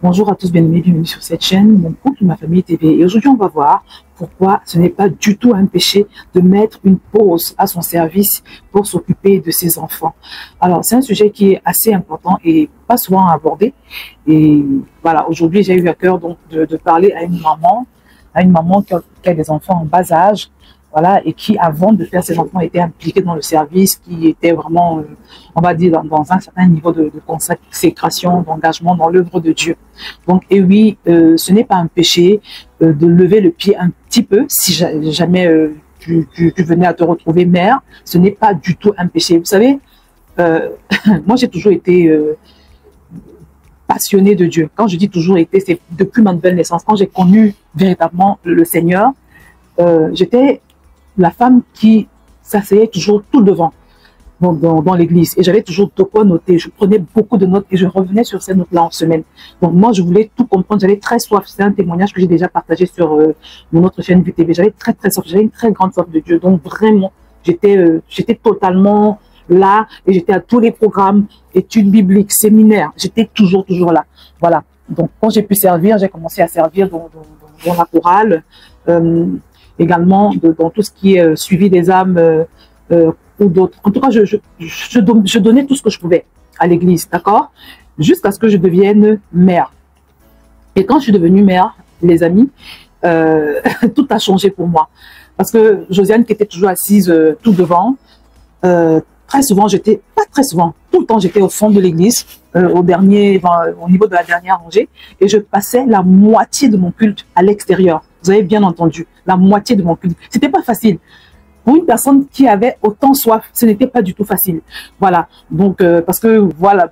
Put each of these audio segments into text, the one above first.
Bonjour à tous, bien-aimés, bienvenue sur cette chaîne, mon couple, ma famille TV. Et aujourd'hui, on va voir pourquoi ce n'est pas du tout un péché de mettre une pause à son service pour s'occuper de ses enfants. Alors, c'est un sujet qui est assez important et pas souvent abordé. Et voilà, aujourd'hui, j'ai eu à cœur donc de parler à une maman qui a des enfants en bas âge. Voilà, et qui, avant de faire ses enfants, était impliquée dans le service, qui était vraiment, on va dire, dans un certain niveau de consécration, d'engagement dans l'œuvre de Dieu. Donc, et oui, ce n'est pas un péché de lever le pied un petit peu, si jamais tu venais à te retrouver mère, ce n'est pas du tout un péché. Vous savez, moi, j'ai toujours été passionnée de Dieu. Quand je dis toujours été, c'est depuis ma nouvelle naissance. Quand j'ai connu véritablement le Seigneur, j'étais la femme qui s'asseyait toujours tout devant dans l'église. Et j'avais toujours de quoi noter. Je prenais beaucoup de notes et je revenais sur ces notes-là en semaine. Donc moi, je voulais tout comprendre. J'avais très soif. C'est un témoignage que j'ai déjà partagé sur mon autre chaîne VTV. J'avais très soif. J'avais une très grande soif de Dieu. Donc vraiment, j'étais totalement là et j'étais à tous les programmes, études bibliques, séminaires. J'étais toujours là. Voilà. Donc quand j'ai pu servir, j'ai commencé à servir dans la chorale. Également dans tout ce qui est suivi des âmes ou d'autres. En tout cas, je donnais tout ce que je pouvais à l'église, d'accord? Jusqu'à ce que je devienne mère. Et quand je suis devenue mère, les amis, tout a changé pour moi. Parce que Josiane, qui était toujours assise tout devant, très souvent, pas très souvent, tout le temps, j'étais au fond de l'église, au niveau de la dernière rangée, et je passais la moitié de mon culte à l'extérieur. Vous avez bien entendu, la moitié de mon culte. C'était pas facile. Pour une personne qui avait autant soif, ce n'était pas du tout facile. Voilà. Donc, parce que, voilà,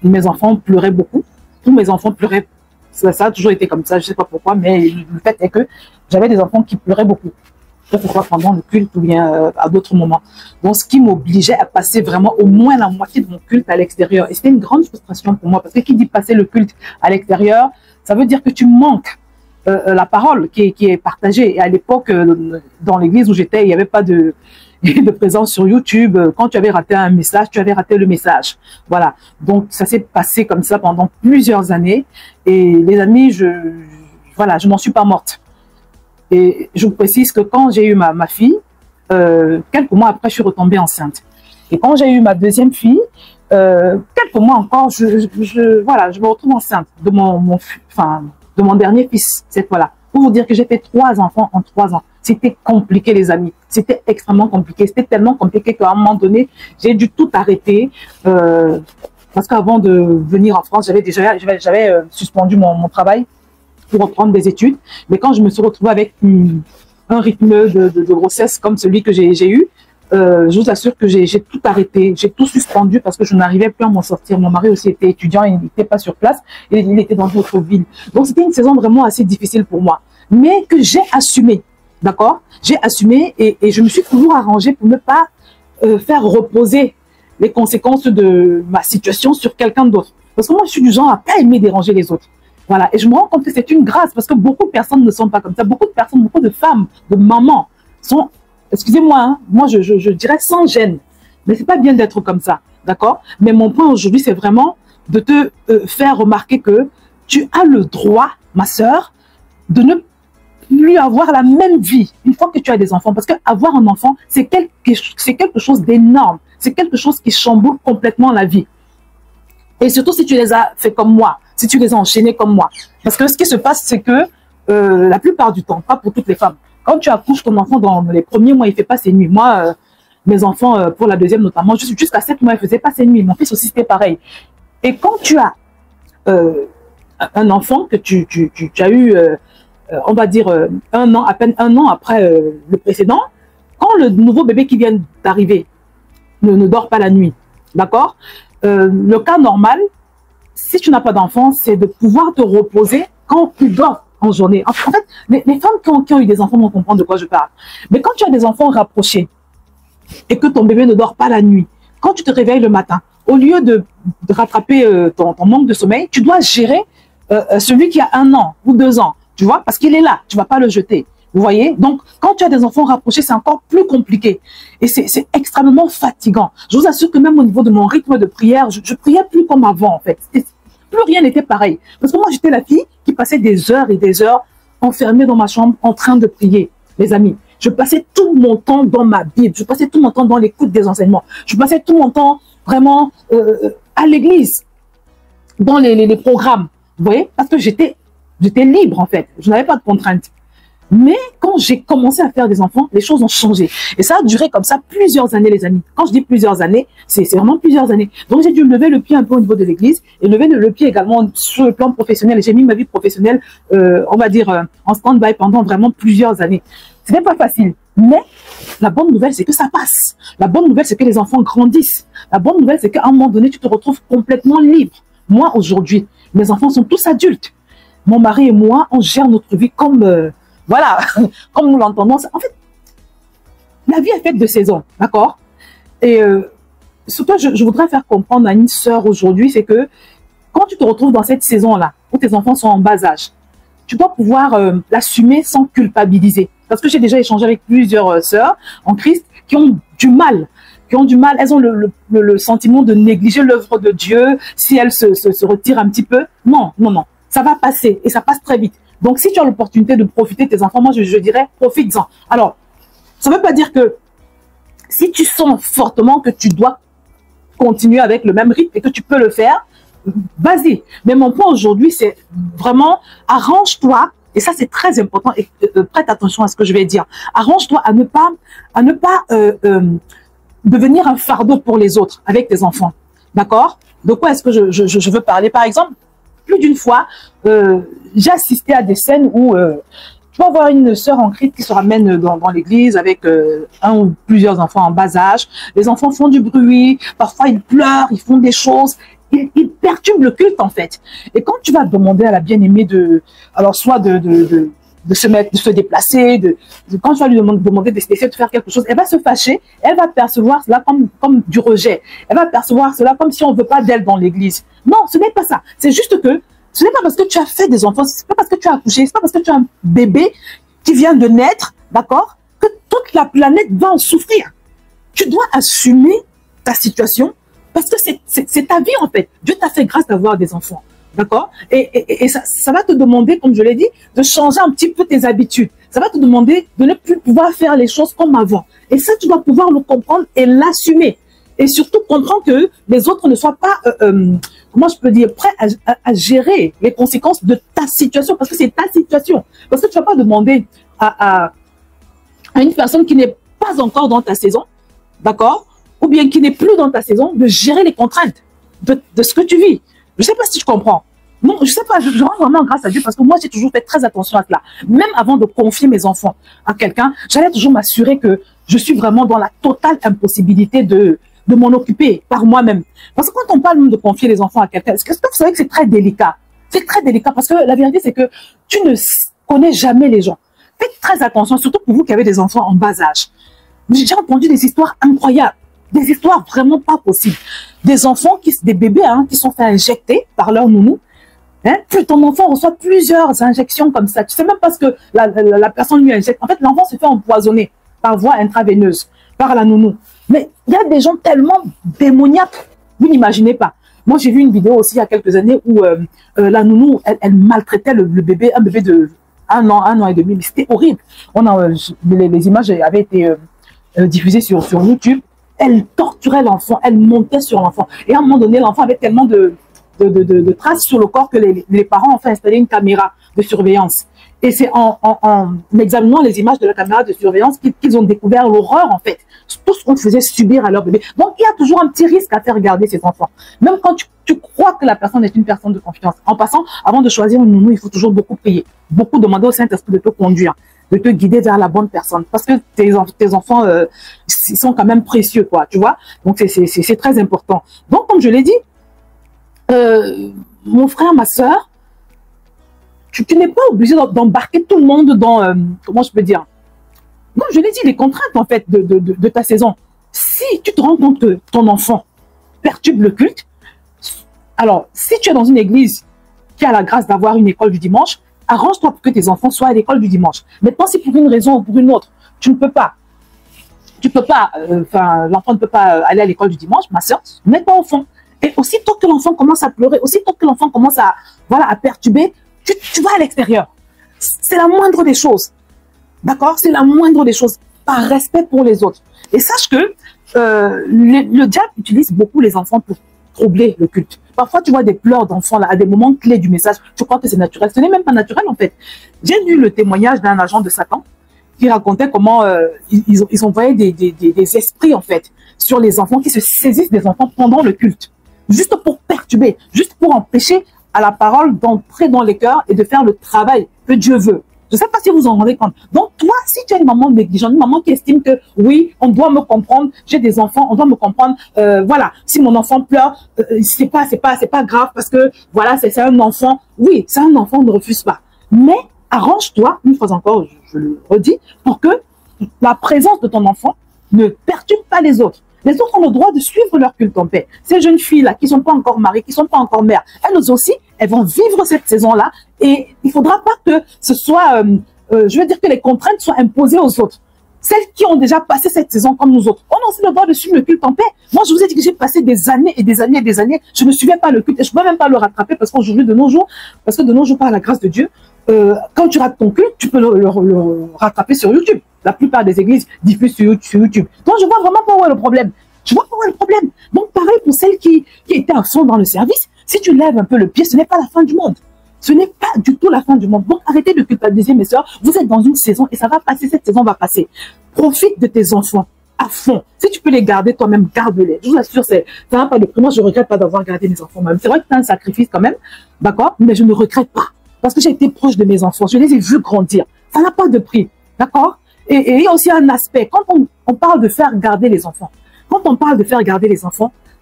mes enfants pleuraient beaucoup. Tous mes enfants pleuraient. Ça a toujours été comme ça, je sais pas pourquoi, mais le fait est que j'avais des enfants qui pleuraient beaucoup. Que ce soit pendant le culte ou bien à d'autres moments. Donc, ce qui m'obligeait à passer vraiment au moins la moitié de mon culte à l'extérieur. Et c'était une grande frustration pour moi, parce que qui dit passer le culte à l'extérieur, ça veut dire que tu manques la parole qui est partagée. Et à l'époque, dans l'église où j'étais, il n'y avait pas de présence sur YouTube. Quand tu avais raté un message, tu avais raté le message. Voilà. Donc, ça s'est passé comme ça pendant plusieurs années. Et les amis, voilà, je m'en suis pas morte. Et je vous précise que quand j'ai eu ma fille, quelques mois après, je suis retombée enceinte. Et quand j'ai eu ma deuxième fille, quelques mois encore, voilà, je me retrouve enceinte de mon dernier fils, cette fois-là. Pour vous dire que j'ai fait 3 enfants en 3 ans. C'était compliqué, les amis. C'était extrêmement compliqué. C'était tellement compliqué qu'à un moment donné, j'ai dû tout arrêter. Parce qu'avant de venir en France, j'avais suspendu mon travail pour reprendre des études. Mais quand je me suis retrouvée avec un rythme de grossesse comme celui que j'ai eu, je vous assure que j'ai tout arrêté, j'ai tout suspendu parce que je n'arrivais plus à m'en sortir. Mon mari aussi était étudiant, il n'était pas sur place, il était dans une autre ville. Donc c'était une saison vraiment assez difficile pour moi, mais que j'ai assumé, d'accord? J'ai assumé et je me suis toujours arrangée pour ne pas faire reposer les conséquences de ma situation sur quelqu'un d'autre. Parce que moi, je suis du genre à pas aimer déranger les autres. Voilà, et je me rends compte que c'est une grâce parce que beaucoup de personnes ne sont pas comme ça. Beaucoup de personnes, beaucoup de femmes, de mamans sont, excusez-moi, hein, moi je dirais sans gêne. Mais c'est pas bien d'être comme ça, d'accord? Mais mon point aujourd'hui, c'est vraiment de te faire remarquer que tu as le droit, ma sœur, de ne plus avoir la même vie une fois que tu as des enfants. Parce qu'avoir un enfant, c'est quelque chose d'énorme. C'est quelque chose qui chamboule complètement la vie. Et surtout si tu les as fait comme moi, si tu les as enchaînés comme moi. Parce que ce qui se passe, c'est que la plupart du temps, pas pour toutes les femmes, quand tu accouches ton enfant dans les premiers mois, il ne fait pas ses nuits. Moi, mes enfants, pour la deuxième notamment, jusqu'à 7 mois, ils ne faisaient pas ses nuits. Mon fils aussi, c'était pareil. Et quand tu as un enfant que tu as eu, on va dire, à peine un an après le précédent, quand le nouveau bébé qui vient d'arriver ne dort pas la nuit, d'accord? Le cas normal, si tu n'as pas d'enfant, c'est de pouvoir te reposer quand tu dors en journée. En fait, les femmes qui ont eu des enfants vont comprendre de quoi je parle. Mais quand tu as des enfants rapprochés et que ton bébé ne dort pas la nuit, quand tu te réveilles le matin, au lieu de rattraper ton manque de sommeil, tu dois gérer celui qui a 1 an ou 2 ans, tu vois, parce qu'il est là, tu ne vas pas le jeter. Vous voyez? Donc, quand tu as des enfants rapprochés, c'est encore plus compliqué. Et c'est extrêmement fatigant. Je vous assure que même au niveau de mon rythme de prière, je priais plus comme avant, en fait. plus rien n'était pareil. Parce que moi, j'étais la fille qui passait des heures et des heures enfermée dans ma chambre en train de prier, les amis. Je passais tout mon temps dans ma Bible. Je passais tout mon temps dans l'écoute des enseignements. Je passais tout mon temps vraiment à l'église, dans les programmes. Vous voyez? Parce que j'étais libre, en fait. Je n'avais pas de contraintes. Mais quand j'ai commencé à faire des enfants, les choses ont changé. Et ça a duré comme ça plusieurs années, les amis. Quand je dis plusieurs années, c'est vraiment plusieurs années. Donc j'ai dû lever le pied un peu au niveau de l'église et lever le pied également sur le plan professionnel. J'ai mis ma vie professionnelle, on va dire, en stand-by pendant vraiment plusieurs années. Ce n'est pas facile. Mais la bonne nouvelle, c'est que ça passe. La bonne nouvelle, c'est que les enfants grandissent. La bonne nouvelle, c'est qu'à un moment donné, tu te retrouves complètement libre. Moi, aujourd'hui, mes enfants sont tous adultes. Mon mari et moi, on gère notre vie comme... voilà, comme nous l'entendons. En fait, la vie est faite de saisons, d'accord? Et ce que je voudrais faire comprendre à une sœur aujourd'hui, c'est que quand tu te retrouves dans cette saison-là, où tes enfants sont en bas âge, tu dois pouvoir l'assumer sans culpabiliser. Parce que j'ai déjà échangé avec plusieurs sœurs en Christ qui ont du mal. Elles ont le sentiment de négliger l'œuvre de Dieu si elles se retirent un petit peu. Non, non, non. Ça va passer et ça passe très vite. Donc, si tu as l'opportunité de profiter de tes enfants, moi, je dirais, profites-en. Alors, ça ne veut pas dire que si tu sens fortement que tu dois continuer avec le même rythme et que tu peux le faire, vas-y. Mais mon point aujourd'hui, c'est vraiment, arrange-toi, et ça, c'est très important, et prête attention à ce que je vais dire. Arrange-toi à ne pas devenir un fardeau pour les autres avec tes enfants. D'accord? De quoi est-ce que je veux parler? Par exemple, plus d'une fois, j'ai assisté à des scènes où tu vas voir une sœur en Christ qui se ramène dans l'église avec un ou plusieurs enfants en bas âge. Les enfants font du bruit, parfois ils pleurent, ils font des choses, ils perturbent le culte en fait. Et quand tu vas demander à la bien-aimée alors soit de se déplacer, quand tu vas lui demander d'essayer de faire quelque chose, elle va se fâcher, elle va percevoir cela comme du rejet. Elle va percevoir cela comme si on ne veut pas d'elle dans l'église. Non, ce n'est pas ça. C'est juste que ce n'est pas parce que tu as fait des enfants, ce n'est pas parce que tu as accouché, ce n'est pas parce que tu as un bébé qui vient de naître, d'accord, que toute la planète va en souffrir. Tu dois assumer ta situation parce que c'est ta vie en fait. Dieu t'a fait grâce d'avoir des enfants. D'accord? Et ça va te demander, comme je l'ai dit, de changer un petit peu tes habitudes. Ça va te demander de ne plus pouvoir faire les choses comme avant. Et ça, tu dois pouvoir le comprendre et l'assumer. Et surtout comprendre que les autres ne soient pas, comment je peux dire, prêts à gérer les conséquences de ta situation. Parce que c'est ta situation. Parce que tu ne vas pas demander à une personne qui n'est pas encore dans ta saison, d'accord? Ou bien qui n'est plus dans ta saison, de gérer les contraintes de ce que tu vis. Je ne sais pas si tu comprends. Non, je ne sais pas, je rends vraiment grâce à Dieu parce que moi, j'ai toujours fait très attention à cela. Même avant de confier mes enfants à quelqu'un, j'allais toujours m'assurer que je suis vraiment dans la totale impossibilité de m'en occuper par moi-même. Parce que quand on parle de confier les enfants à quelqu'un, est-ce que vous savez que c'est très délicat? C'est très délicat parce que la vérité, c'est que tu ne connais jamais les gens. Faites très attention, surtout pour vous qui avez des enfants en bas âge. J'ai entendu des histoires incroyables. Des histoires vraiment pas possibles. Des enfants, des bébés qui sont fait injecter par leur nounou. Puis ton enfant reçoit plusieurs injections comme ça. Tu sais même pas ce que la personne lui injecte. En fait, l'enfant se fait empoisonner par voie intraveineuse, par la nounou. Mais il y a des gens tellement démoniaques, vous n'imaginez pas. Moi, j'ai vu une vidéo aussi il y a quelques années où la nounou, elle maltraitait le bébé, un bébé de 1 an et demi. C'était horrible. Les images avaient été diffusées sur YouTube. Elle torturait l'enfant, elle montait sur l'enfant. Et à un moment donné, l'enfant avait tellement de traces sur le corps que les parents ont fait installer une caméra de surveillance. Et c'est en examinant les images de la caméra de surveillance qu'ils ont découvert l'horreur, en fait. Tout ce qu'on faisait subir à leur bébé. Donc, il y a toujours un petit risque à faire regarder ces enfants. Même quand tu crois que la personne est une personne de confiance. En passant, avant de choisir une nounou, il faut toujours beaucoup prier. Beaucoup demander au Saint-Esprit de te conduire, de te guider vers la bonne personne. Parce que tes enfants, ils sont quand même précieux, quoi, tu vois. Donc, c'est très important. Donc, comme je l'ai dit, mon frère, ma soeur, tu n'es pas obligé d'embarquer tout le monde dans, comment je peux dire, non, je l'ai dit, les contraintes, en fait, de ta saison. Si tu te rends compte que ton enfant perturbe le culte, alors, si tu es dans une église qui a la grâce d'avoir une école du dimanche, arrange-toi pour que tes enfants soient à l'école du dimanche. Maintenant, si pour une raison ou pour une autre, tu ne peux pas, l'enfant ne peut pas aller à l'école du dimanche, ma soeur, mets-toi au fond. Et aussitôt que l'enfant commence à pleurer, aussitôt que l'enfant commence à, voilà, à perturber, tu vas à l'extérieur. C'est la moindre des choses. D'accord? C'est la moindre des choses. Par respect pour les autres. Et sache que le diable utilise beaucoup les enfants pour troubler le culte. Parfois, tu vois des pleurs d'enfants là, à des moments clés du message. Tu crois que c'est naturel. Ce n'est même pas naturel en fait. J'ai lu le témoignage d'un agent de Satan qui racontait comment ils envoyaient des esprits en fait sur les enfants qui se saisissent des enfants pendant le culte. Juste pour perturber, juste pour empêcher à la parole d'entrer dans les cœurs et de faire le travail que Dieu veut. Je ne sais pas si vous en rendez compte. Donc, toi, si tu es une maman négligente, une maman qui estime que, oui, on doit me comprendre, j'ai des enfants, on doit me comprendre, voilà, si mon enfant pleure, c'est pas grave parce que, voilà, c'est un enfant. Oui, c'est un enfant, on ne refuse pas. Mais, arrange-toi, une fois encore, je le redis, pour que la présence de ton enfant ne perturbe pas les autres. Les autres ont le droit de suivre leur culte en paix. Ces jeunes filles-là, qui ne sont pas encore mariées, qui ne sont pas encore mères, elles aussi, elles vont vivre cette saison-là et il ne faudra pas que ce soit, je veux dire que les contraintes soient imposées aux autres. Celles qui ont déjà passé cette saison comme nous autres, on a aussi le droit de suivre le culte en paix. Moi, je vous ai dit que j'ai passé des années et des années et des années, je ne suivais pas le culte et je ne peux même pas le rattraper parce qu'aujourd'hui, de nos jours, par la grâce de Dieu, quand tu rates ton culte, tu peux le rattraper sur YouTube. La plupart des églises diffusent sur YouTube. Donc, je vois vraiment pas où est le problème. Je vois pas où est le problème. Donc, pareil pour celles qui étaient à fond dans le service, si tu lèves un peu le pied, ce n'est pas la fin du monde. Ce n'est pas du tout la fin du monde. Donc, arrêtez de culpabiliser mes soeurs. Vous êtes dans une saison et ça va passer. Cette saison va passer. Profite de tes enfants à fond. Si tu peux les garder toi-même, garde-les. Je vous assure, ça va pas de prix. Moi, je regrette pas d'avoir gardé mes enfants même. C'est vrai que c'est un sacrifice quand même, d'accord, mais je ne regrette pas. Parce que j'ai été proche de mes enfants. Je les ai vus grandir. Ça n'a pas de prix, d'accord? Et il y a aussi un aspect. Quand on parle de faire garder les enfants,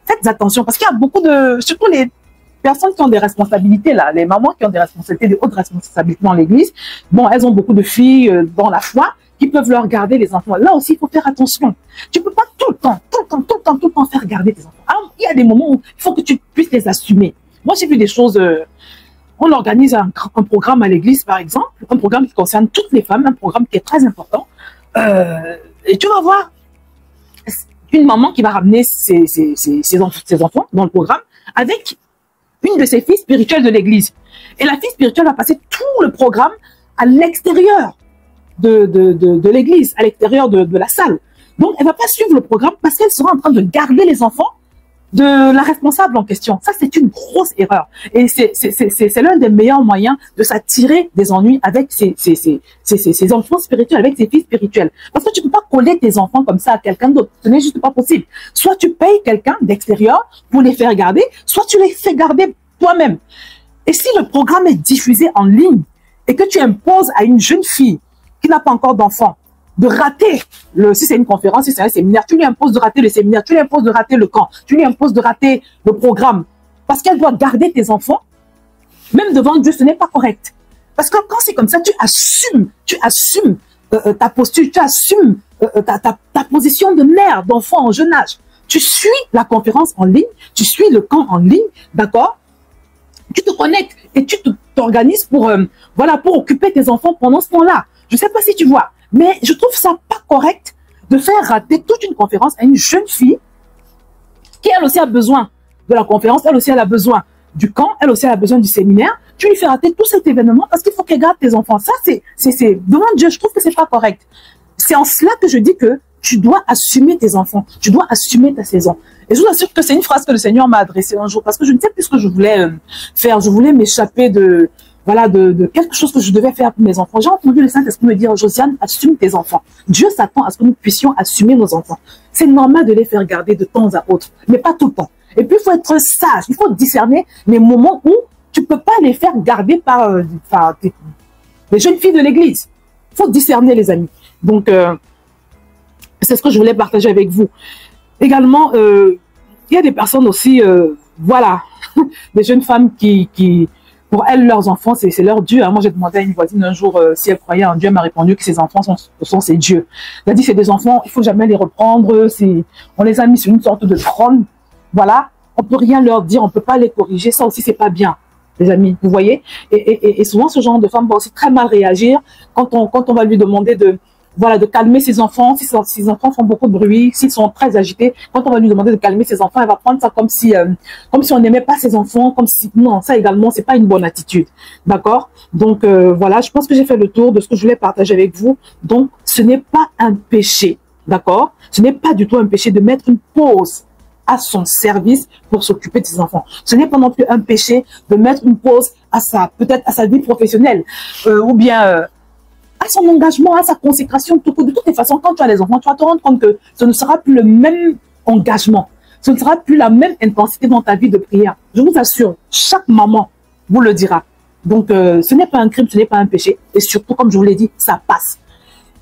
faites attention. Parce qu'il y a beaucoup de, surtout les personnes qui ont des responsabilités, là, les mamans qui ont des responsabilités, des hautes responsabilités dans l'église. Bon, elles ont beaucoup de filles dans la foi qui peuvent leur garder les enfants. Là aussi, il faut faire attention. Tu peux pas tout le temps faire garder tes enfants. Alors, il y a des moments où il faut que tu puisses les assumer. Moi, j'ai vu des choses... on organise un programme à l'église, par exemple, un programme qui concerne toutes les femmes, un programme qui est très important. Et tu vas voir une maman qui va ramener ses enfants dans le programme avec une de ses filles spirituelles de l'église. Et la fille spirituelle va passer tout le programme à l'extérieur de l'église, à l'extérieur de la salle. Donc, elle ne va pas suivre le programme parce qu'elle sera en train de garder les enfants de la responsable en question. Ça, c'est une grosse erreur. Et c'est l'un des meilleurs moyens de s'attirer des ennuis avec ses enfants spirituels, avec ses filles spirituelles. Parce que tu ne peux pas coller tes enfants comme ça à quelqu'un d'autre. Ce n'est juste pas possible. Soit tu payes quelqu'un d'extérieur pour les faire garder, soit tu les fais garder toi-même. Et si le programme est diffusé en ligne et que tu imposes à une jeune fille qui n'a pas encore d'enfant de rater, si c'est une conférence, si c'est un séminaire, tu lui imposes de rater le séminaire, tu lui imposes de rater le camp, tu lui imposes de rater le programme, parce qu'elle doit garder tes enfants, même devant Dieu, ce n'est pas correct. Parce que quand c'est comme ça, tu assumes ta posture, tu assumes ta position de mère, d'enfant en jeune âge. Tu suis la conférence en ligne, tu suis le camp en ligne, d'accord? Tu te connectes et tu t'organises pour, voilà, pour occuper tes enfants pendant ce temps-là. Je ne sais pas si tu vois. Mais je trouve ça pas correct de faire rater toute une conférence à une jeune fille qui, elle aussi, a besoin de la conférence, elle aussi, elle a besoin du camp, elle aussi, elle a besoin du séminaire. Tu lui fais rater tout cet événement parce qu'il faut qu'elle garde tes enfants. Ça, c'est devant Dieu, je trouve que c'est pas correct. C'est en cela que je dis que tu dois assumer tes enfants, tu dois assumer ta saison. Et je vous assure que c'est une phrase que le Seigneur m'a adressée un jour parce que je ne sais plus ce que je voulais faire. Je voulais m'échapper de quelque chose que je devais faire pour mes enfants. J'ai entendu le Saint-Esprit me dire, Josiane, assume tes enfants. Dieu s'attend à ce que nous puissions assumer nos enfants. C'est normal de les faire garder de temps à autre, mais pas tout le temps. Et puis, il faut être sage. Il faut discerner les moments où tu ne peux pas les faire garder par les jeunes filles de l'église. Il faut discerner, les amis. Donc, c'est ce que je voulais partager avec vous. Également, il y a des personnes aussi, voilà, des jeunes femmes qui pour elles, leurs enfants, c'est leur Dieu. Moi, j'ai demandé à une voisine un jour si elle croyait en Dieu. Elle m'a répondu que ses enfants sont ses dieux. Elle a dit, c'est des enfants, il faut jamais les reprendre. On les a mis sur une sorte de trône. Voilà, on peut rien leur dire, on peut pas les corriger. Ça aussi, c'est pas bien, les amis. Vous voyez, et souvent, ce genre de femme va aussi très mal réagir quand on va lui demander voilà, de calmer ses enfants. Si ses enfants font beaucoup de bruit, s'ils sont très agités, quand on va lui demander de calmer ses enfants, elle va prendre ça comme si on n'aimait pas ses enfants, comme si, non, ça également, c'est pas une bonne attitude. D'accord? Donc, voilà, je pense que j'ai fait le tour de ce que je voulais partager avec vous. Donc, ce n'est pas un péché. D'accord? Ce n'est pas du tout un péché de mettre une pause à son service pour s'occuper de ses enfants. Ce n'est pas non plus un péché de mettre une pause à peut-être à sa vie professionnelle, ou bien à son engagement, à sa consécration. De toutes les façons, quand tu as les enfants, tu vas te rendre compte que ce ne sera plus le même engagement. Ce ne sera plus la même intensité dans ta vie de prière. Je vous assure, chaque maman vous le dira. Donc, ce n'est pas un crime, ce n'est pas un péché. Et surtout, comme je vous l'ai dit, ça passe.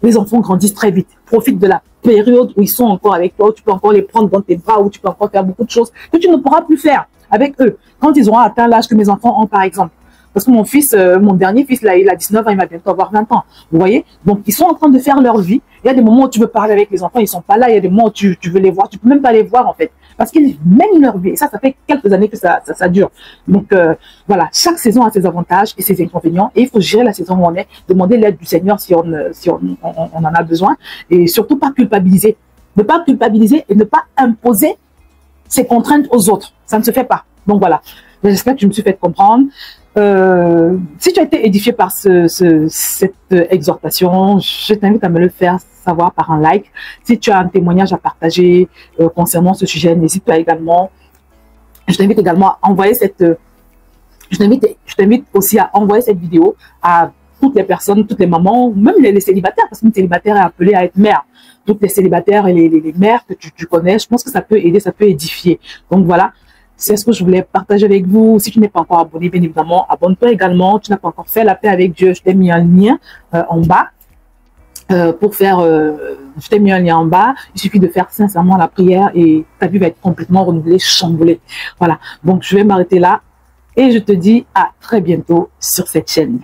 Les enfants grandissent très vite. Profite de la période où ils sont encore avec toi, où tu peux encore les prendre dans tes bras, où tu peux encore faire beaucoup de choses que tu ne pourras plus faire avec eux. Quand ils auront atteint l'âge que mes enfants ont, par exemple. Parce que mon fils, mon dernier fils, là, il a 19 ans, il va bientôt avoir 20 ans. Vous voyez? Donc, ils sont en train de faire leur vie. Il y a des moments où tu veux parler avec les enfants, ils sont pas là. Il y a des moments où tu veux les voir, tu peux même pas les voir, en fait. Parce qu'ils mènent leur vie. Et ça fait quelques années que ça dure. Donc, voilà. Chaque saison a ses avantages et ses inconvénients. Et il faut gérer la saison où on est. Demander l'aide du Seigneur si on en a besoin. Et surtout pas culpabiliser. Ne pas culpabiliser et ne pas imposer ses contraintes aux autres. Ça ne se fait pas. Donc, voilà. J'espère que je me suis fait comprendre. Si tu as été édifié par cette exhortation, je t'invite à me le faire savoir par un like. Si tu as un témoignage à partager concernant ce sujet, n'hésite pas également. Je t'invite également à envoyer je t'invite aussi à envoyer cette vidéo à toutes les personnes, toutes les mamans, même les célibataires, parce qu'une célibataire est appelée à être mère. Toutes les célibataires et les mères que tu connais, je pense que ça peut aider, ça peut édifier. Donc voilà. C'est ce que je voulais partager avec vous. Si tu n'es pas encore abonné, bien évidemment, abonne-toi également. Tu n'as pas encore fait la paix avec Dieu. Je t'ai mis un lien en bas pour faire. Je t'ai mis un lien en bas. Il suffit de faire sincèrement la prière et ta vie va être complètement renouvelée, chamboulée. Voilà. Donc, je vais m'arrêter là et je te dis à très bientôt sur cette chaîne.